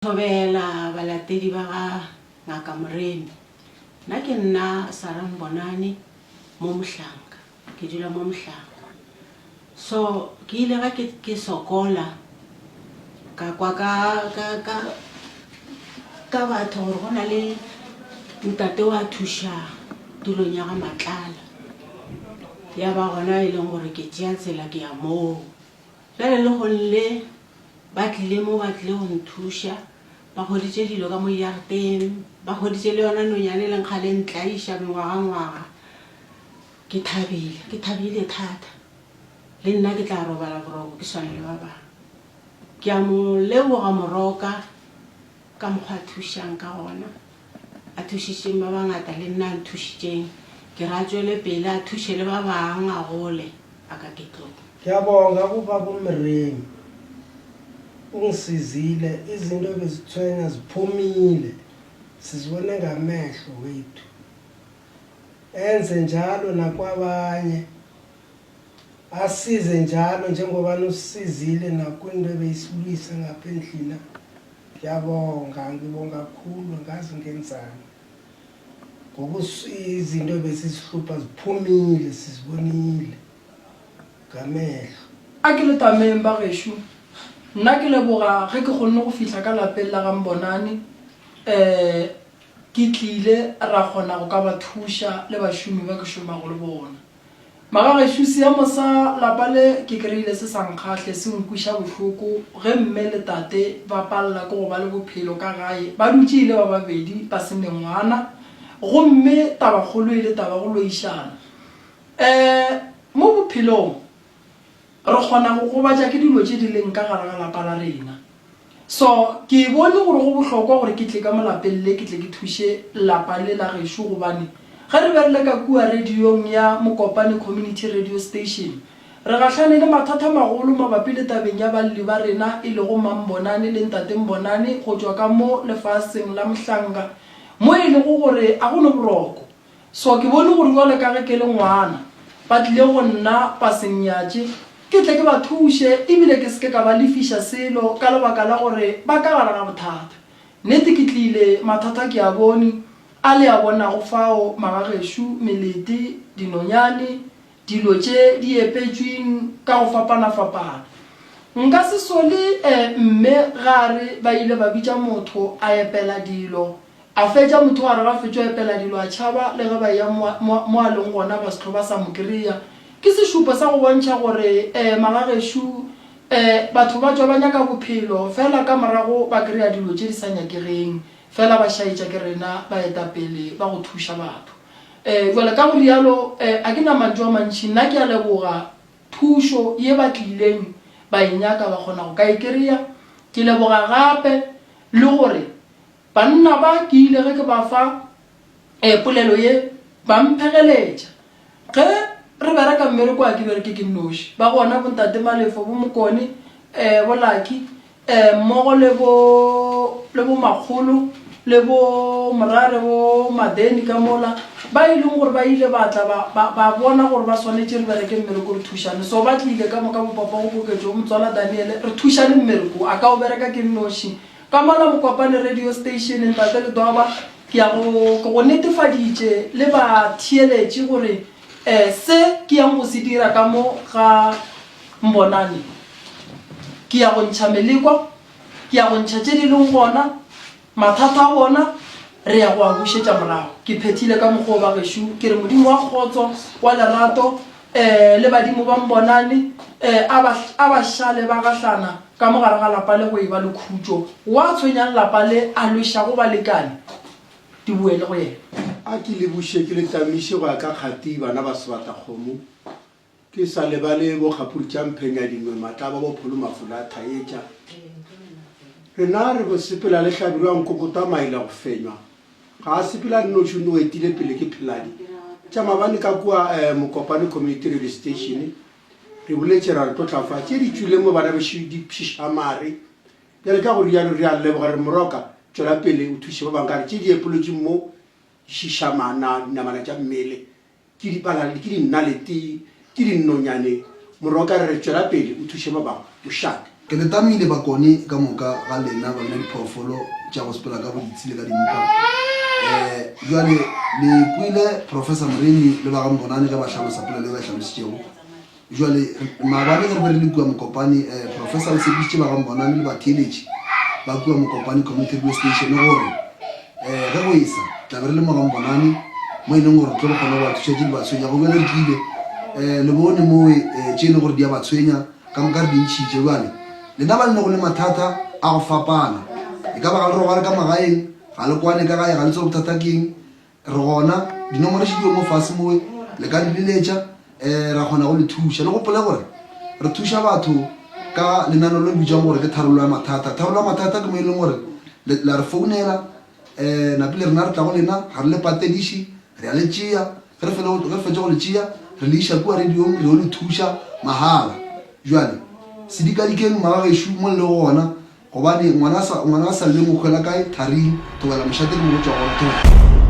Thobela balatedi ba ga Ngaka Moremi. Nna ke nna Sarah Mbonani mo Mohlanka. Ke dula mo Mohlanka. So ke ile ga ke sokola ka kwa ka batho gore go na le ntate wa thusha tulong ya ga Matlala. Ya ba gona e leng gore ke tšea tsela ke ya moo. Jale le go le ba tlile mo ba tlile go nthusha ba goditse dilo ka mo yarteng ba goditse le yona nonyane le nkgale ntlaisha ngwaga ke thabile thata le nna ke tla robala boroko ke swana le ba bang ke a mo leboga moroka ka mokgwa thushang ka gona a thušitšeng ba bangata le nna a nthušitšeng ke ra tswele pele a thushe le ba bang a gole a ka ketlong. Ke a bonga ubaba uMoremi ungisizile izinto bezithwenya ziphumile sizibone ngamehlo wethu enze njalo nakwabanye asize njalo njengoba nosizile nakwinto beyisilwisa ngapha endlini. Ngiyabonga ngibonga kakhulu ngazi ngenzani ngokusizinto besisihlupha ziphumile sizibonile ngamehlo. Akile tamemba geshu nna ke leboga ge ke kgonne go fihla ka lapeng la ga Mbonani ke tlile ra kgona go ka ba thusha le bašomi ba ke šomago le bona maga geshu seemo sa lapa le ke kry-ile se sa nkgahle se nkwiša bohloko ge mme le tate ba palela ke go ba le bophelo ka gae ba dutše ile ba babedi ba se ngwana gomme tabakgolo ile taba go loišana mo bophelong re kgona go gobatša ke dilo tše di leng ka gare ga lapa la rena. So ke bone gore go bohlokwa gore ke tle ka molapeng le ke tle ke thushe lapa le la gešo gobane ge re berile ka kua radiong ya Mokopane Community Radio Station re gahlane le mathata magolo mabapi le tabeng ya balli ba rena e le go Mbonani le ntate Mbonani go tšwa ka mo lefaseng la Mohlanka mo e le go gore a go no boroko. So ke bone gore jwale ka ge ke le ngwana ba tlile go nna ba senyatše ke tle ke ba thushe ebile ke seke ka ba lefiša selo ka lebaka la gore ba ka gare ga bothata. Nnete ke tlile mathata ke a bone a le a bonago fao magagešo melete dinonyane dilo tše di epetšweng ka go fapana-fapana. Nka se sole mme gare ba ile ba bitša motho a epela dilo a fetša motho gare ga fetša epela dilo a tšhaba le ge ba ya mo a leng gona ba setlo ba sa mo kry-a ke sešupo sa go bontšha gore magagešo batho ba tšwa ba nyaka bophelo fela ka morago ba kry-a dilo tše di sa nyakegeng fela ba šaetša ke rena ba etapele ba go thuša batho. Jale ka go rialo a ke na mantšu a mantši nna ke a leboga thušo ye ba tlileng ba enyaka ba kgona go ka e kry-a. Ke leboga gape le gore banna ba ke ile ge ke ba fa polelo ye ba mphegeletša ge re bereka mmereko a ke bereke ke nnoši ba gona bontate Malefo bo Mokone bo Lucky mmogo le bo Makgolo le bo Morare bo Madeni ka mola ba e leng gore ba ile batla ba bona gore ba swanetše re bereke mmereko re thušane. So ba tlile ka moka bopapa go boketšo Motswala Daniel re thušane mmereko a ka o bereka ke nnoši ka mola Mokopane Radio Station ntate le doba ke go netefaditše le ba thieletše gore se ke yang go se dira ka mo ga Mbonani ke ya go ntšha meleko ke ya go ntšha tše di leng gona mathata a bona re ya go a bušetša morago. Ke phethile ka mokgwa ba gešo ke re modimo wa kgotso wa lerato le badimo ba Mbonani a ba šale ba gahlana ka mo gare ga lapa le go e ba le khutšo wa tshwenyang lapa le a lošago balekane di buele go yena. A ke le buše ke le tamiše go ya ka kgati bana ba Sebatakgomo ke sa lebale bo kgapodi tša mphenya dingwe matlaba bo pholo mafula a thaetša rena re go sepela le hlabile wa nkokota maila go fenywa ga a sepela dinošone o etile pele ke pheladi tša mabane ka kua Mokopane Community Radio Station re boletše ra re tlotlafa tše di tšwile mo bana di pšišamare jale ka gore jalo re a leboga re moroka tšwela pele o thuše ba bankare tše di epolotše mo šišamana dinamana tša mmele ke dipalale ke dinnalete ke dinnonyane moroka re tšwela pele o thuše ba bangwe o šate. ke le tamile bakone ka moka ga lena ba le diphoofolo tša go sepela ka bo ditshile ka dimpa jwale le kwile Professor Moreni le ba ga Mbonane ga ba hlalosa pele le ba hlalositšego jwale maabane ge re be re le kua mokopane Professor o sepitše ba ga Mbonane le batheeletše ba kua mokopane community radio station gore ge go isa tla be re le mo ga Mbonane mo e leng gore tlo re kgona go ba thuša tše di ba tshwenya go bjale re tlile le bone moe tše e le gore di a ba tshwenya ka moka re dintšhitše jwale lena ba lene go le mathata a go fapana e ka ba ga le roga le ka magaeng ga le kwane ka gae ga le tse bothata keng re gona dinomoro še dio mo fase moe le ka dileletša ra kgona go le thuša le gopole gore re thuša batho ka lenano le bitswang gore ke tharolo ya mathata tharolo ya mathata ke mo e leng gore la re founela napile rena re tla go lena ga re le patediši re ya le tšea ge re fetse go le tšea re le iša kua radiong re o le thuša mahala jwale sedikadikeng magagešo mo le gona gobane ngwana a sa le mokgwela kae tharing tobela mošate ke mo go tswa gona